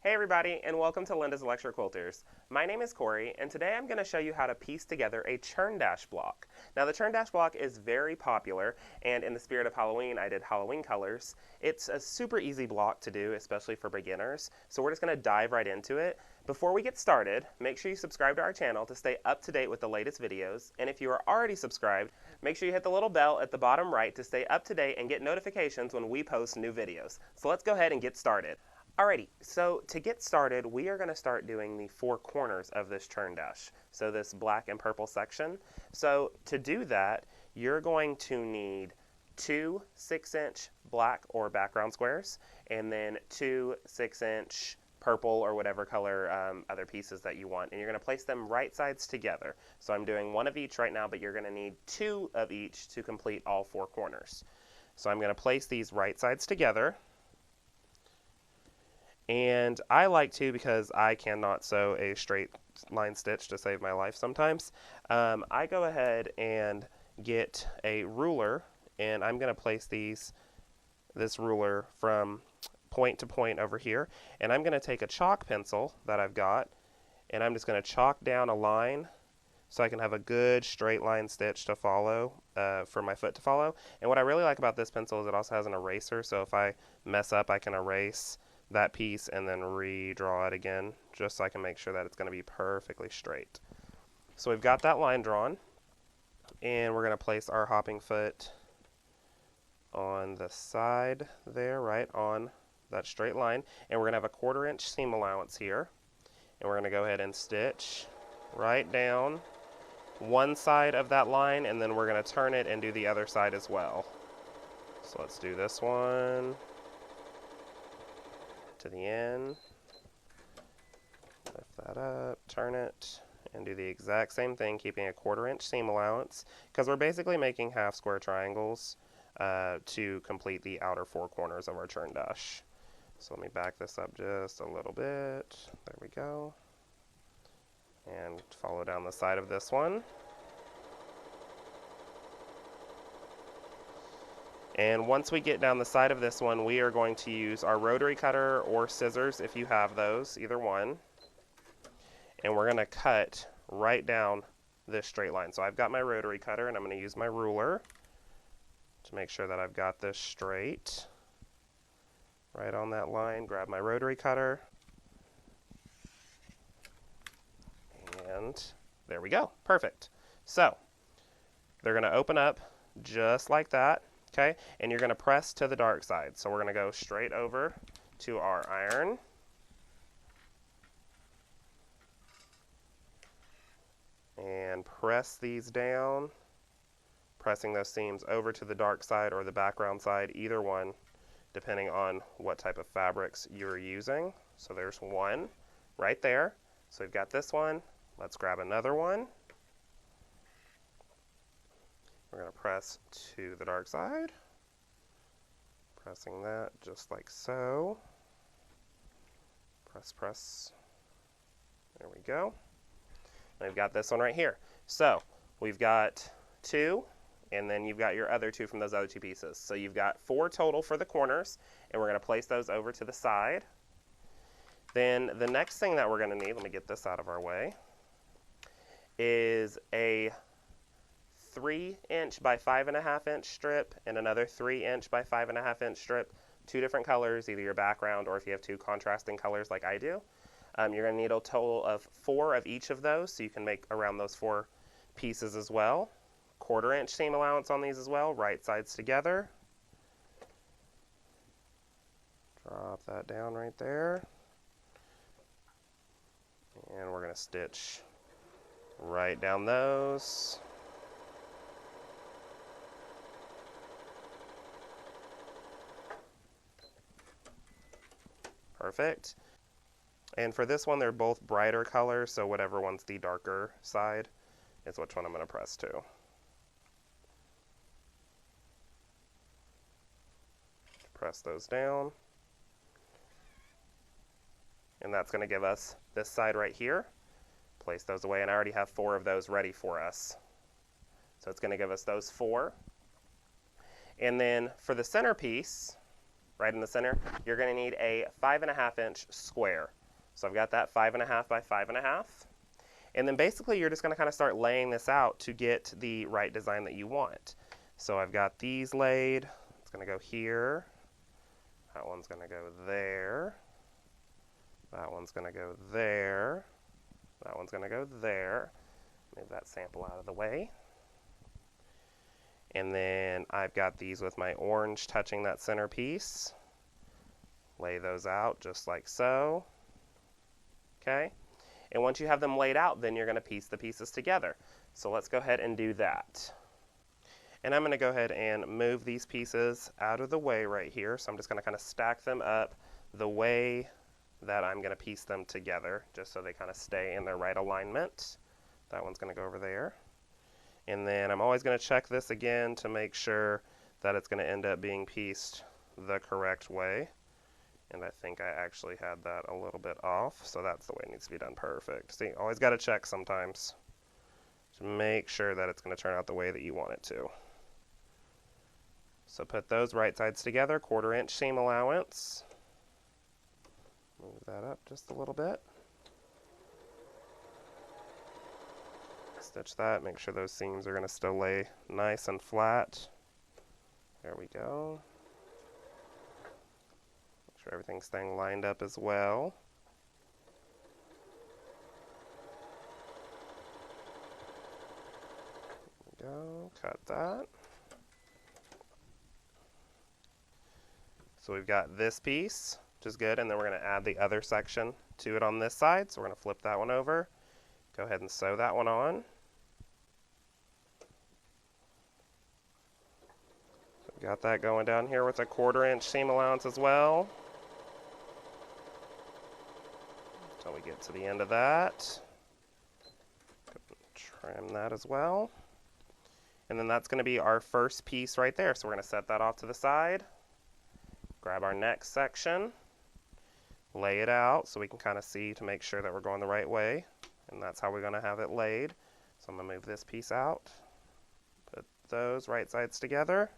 Hey everybody, and welcome to Linda's Lecture Quilters. My name is Corey, and today I'm going to show you how to piece together a Churn Dash block. Now the Churn Dash block is very popular, and in the spirit of Halloween, I did Halloween colors. It's a super easy block to do, especially for beginners, so we're just going to dive right into it. Before we get started, make sure you subscribe to our channel to stay up to date with the latest videos, and if you are already subscribed, make sure you hit the little bell at the bottom right to stay up to date and get notifications when we post new videos. So let's go ahead and get started. Alrighty, so to get started, we are going to start doing the four corners of this churn dash. So this black and purple section. So to do that, you're going to need two 6-inch black or background squares, and then two 6-inch purple or whatever color other pieces that you want. And you're going to place them right sides together. So I'm doing one of each right now, but you're going to need two of each to complete all four corners. So I'm going to place these right sides together. And I like to, because I cannot sew a straight line stitch to save my life sometimes, I go ahead and get a ruler, and I'm going to place this ruler from point to point over here, and I'm going to take a chalk pencil that I've got, and I'm just going to chalk down a line so I can have a good straight line stitch to follow, for my foot to follow. And what I really like about this pencil is it also has an eraser, so if I mess up, I can erase that piece and then redraw it again, just so I can make sure that it's going to be perfectly straight. So we've got that line drawn, and we're going to place our hopping foot on the side there, right on that straight line, and we're going to have a 1/4 inch seam allowance here, and we're going to go ahead and stitch right down one side of that line, and then we're going to turn it and do the other side as well. So let's do this one to the end, lift that up, turn it, and do the exact same thing, keeping a 1/4 inch seam allowance, because we're basically making half square triangles to complete the outer four corners of our churn dash. So let me back this up just a little bit. There we go. And follow down the side of this one. And once we get down the side of this one, we are going to use our rotary cutter or scissors if you have those, either one. And we're going to cut right down this straight line. So I've got my rotary cutter, and I'm going to use my ruler to make sure that I've got this straight. Right on that line, grab my rotary cutter. And there we go. Perfect. So they're going to open up just like that. Okay, and you're going to press to the dark side. So we're going to go straight over to our iron. And press these down, pressing those seams over to the dark side or the background side, either one, depending on what type of fabrics you're using. So there's one right there. So we've got this one. Let's grab another one. We're going to press to the dark side, pressing that just like so. Press, press. There we go. And we've got this one right here. So we've got two, and then you've got your other two from those other two pieces. So you've got four total for the corners, and we're going to place those over to the side. Then the next thing that we're going to need, let me get this out of our way, is a 3-inch by 5.5 inch strip and another 3-inch by 5.5 inch strip, two different colors, either your background or if you have two contrasting colors like I do. You're going to need a total of 4 of each of those, so you can make around those 4 pieces as well. 1/4 inch seam allowance on these as well, right sides together. Drop that down right there. And we're going to stitch right down those. Perfect. And for this one, they're both brighter colors, so whatever one's the darker side is which one I'm going to press to. Press those down. And that's going to give us this side right here. Place those away, and I already have 4 of those ready for us. So it's going to give us those 4. And then for the centerpiece, right in the center, you're going to need a 5.5-inch square. So I've got that 5.5 by 5.5. And then basically you're just going to kind of start laying this out to get the right design that you want. So I've got these laid. It's going to go here. That one's going to go there. That one's going to go there. That one's going to go there. Move that sample out of the way. And then I've got these with my orange touching that center piece. Lay those out just like so. Okay? And once you have them laid out, then you're going to piece the pieces together. So let's go ahead and do that. And I'm going to go ahead and move these pieces out of the way right here. So I'm just going to kind of stack them up the way that I'm going to piece them together, just so they kind of stay in their right alignment. That one's going to go over there. And then I'm always going to check this again to make sure that it's going to end up being pieced the correct way. And I think I actually had that a little bit off, so that's the way it needs to be done perfect. See, always got to check sometimes to make sure that it's going to turn out the way that you want it to. So put those right sides together, 1/4 inch seam allowance. Move that up just a little bit. Stitch that, make sure those seams are going to still lay nice and flat. There we go. Make sure everything's staying lined up as well. There we go, cut that. So we've got this piece, which is good, and then we're going to add the other section to it on this side. So we're going to flip that one over. Go ahead and sew that one on. So we've got that going down here with a 1/4 inch seam allowance as well. Until we get to the end of that. Trim that as well. And then that's going to be our first piece right there. So we're going to set that off to the side. Grab our next section, lay it out so we can kind of see to make sure that we're going the right way, and that's how we're going to have it laid. So I'm going to move this piece out, put those right sides together,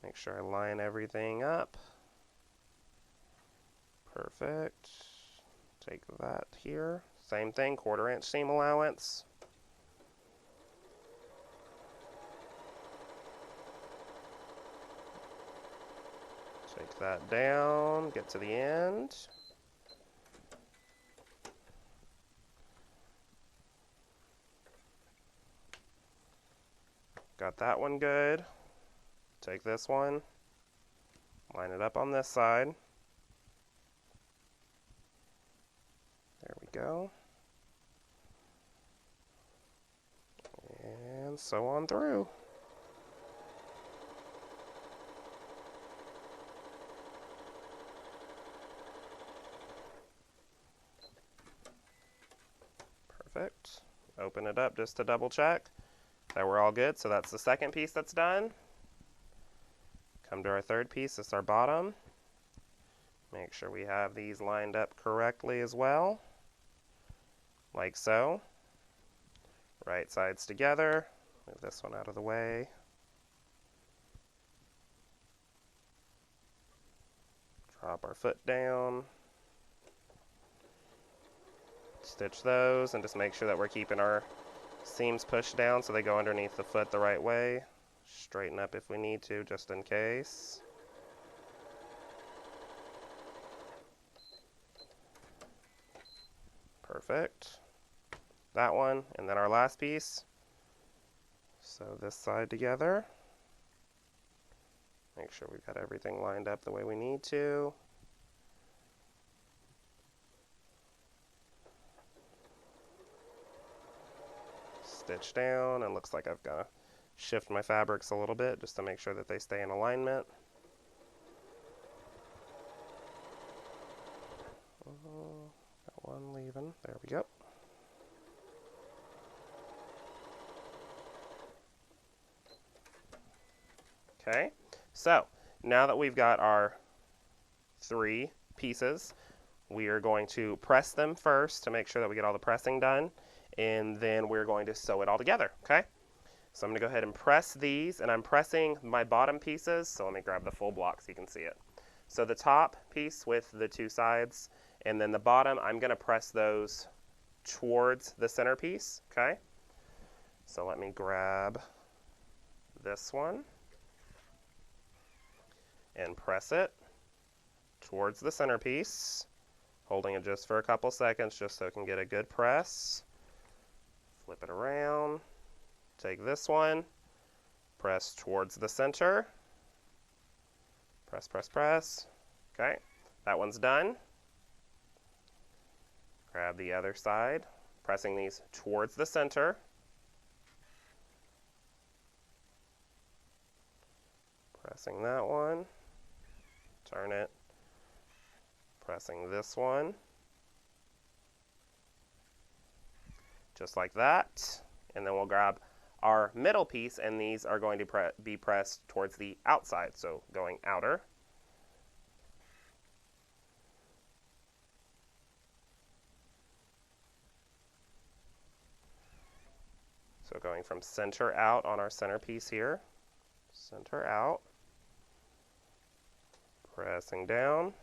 make sure I line everything up. Perfect. Take that here, same thing, 1/4 inch seam allowance. Take that down, get to the end. Got that one good. Take this one, line it up on this side. There we go. And sew on through. Perfect. Open it up just to double check that we're all good. So that's the second piece that's done. Come to our third piece, it's our bottom. Make sure we have these lined up correctly as well, like so. Right sides together. Move this one out of the way. Drop our foot down. Stitch those and just make sure that we're keeping our seams pushed down so they go underneath the foot the right way. Straighten up if we need to, just in case. Perfect. That one, and then our last piece. Sew this side together. Make sure we've got everything lined up the way we need to. Stitch down, and looks like I've got to shift my fabrics a little bit just to make sure that they stay in alignment. Got one leaving, there we go. Okay, so now that we've got our 3 pieces, we are going to press them first to make sure that we get all the pressing done, and then we're going to sew it all together, okay? So I'm going to go ahead and press these, and I'm pressing my bottom pieces, so let me grab the full block so you can see it. So the top piece with the two sides, and then the bottom, I'm going to press those towards the centerpiece, okay? So let me grab this one and press it towards the centerpiece, holding it just for a couple seconds just so it can get a good press. Flip it around, take this one, press towards the center, press, press, press. Okay, that one's done. Grab the other side, pressing these towards the center. Pressing that one, turn it, pressing this one, just like that. And then we'll grab our middle piece, and these are going to be pressed towards the outside, so going outer. So going from center out on our centerpiece here, center out, pressing down.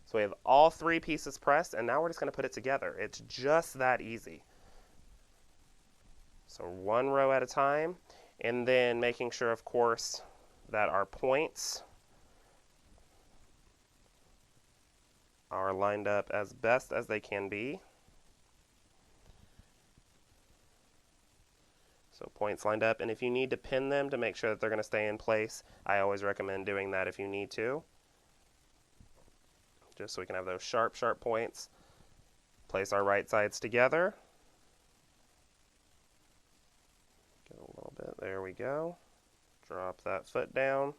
So we have all three pieces pressed, and now we're just going to put it together. It's just that easy. So one row at a time, and then making sure, of course, that our points are lined up as best as they can be. So points lined up, and if you need to pin them to make sure that they're going to stay in place, I always recommend doing that if you need to. Just so we can have those sharp, sharp points. Place our right sides together. Get a little bit, there we go. Drop that foot down.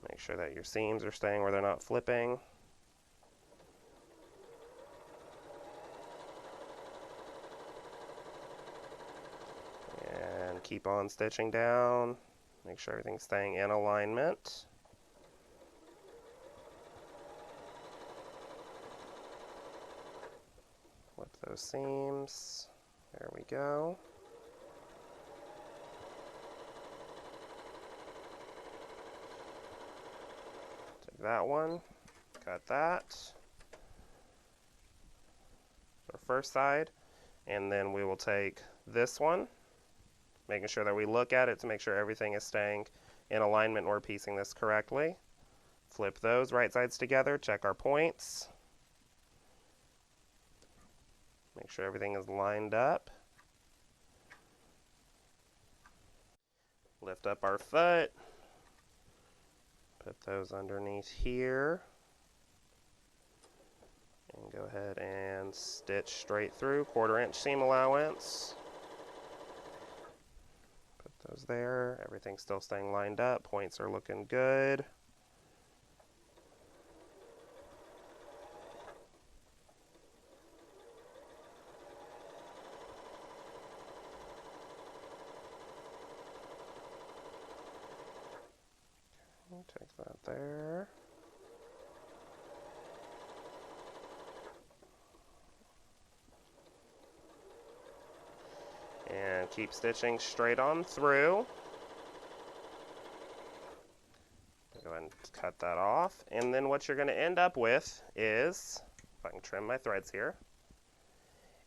Make sure that your seams are staying where they're not flipping. And keep on stitching down. Make sure everything's staying in alignment. Flip those seams. There we go. That one, cut that, our first side, and then we will take this one, making sure that we look at it to make sure everything is staying in alignment and we're piecing this correctly. Flip those right sides together, check our points, make sure everything is lined up. Lift up our foot. Put those underneath here, and go ahead and stitch straight through, 1/4 inch seam allowance. Put those there, everything's still staying lined up, points are looking good. Take that there. And keep stitching straight on through. Go ahead and cut that off. And then what you're going to end up with is, if I can trim my threads here,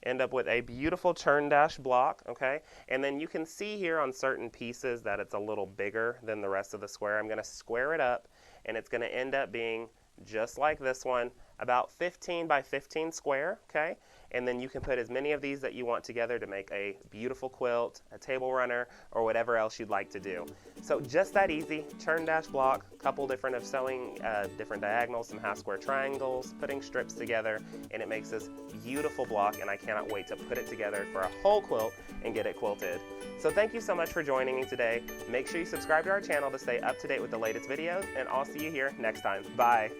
end up with a beautiful churn dash block, okay? And then you can see here on certain pieces that it's a little bigger than the rest of the square. I'm going to square it up, and it's going to end up being just like this one, about 15 by 15 square, okay? And then you can put as many of these that you want together to make a beautiful quilt, a table runner, or whatever else you'd like to do. So just that easy, churn dash block, couple different of sewing, different diagonals, some half square triangles, putting strips together, and it makes this beautiful block, and I cannot wait to put it together for a whole quilt and get it quilted. So thank you so much for joining me today. Make sure you subscribe to our channel to stay up to date with the latest videos, and I'll see you here next time. Bye.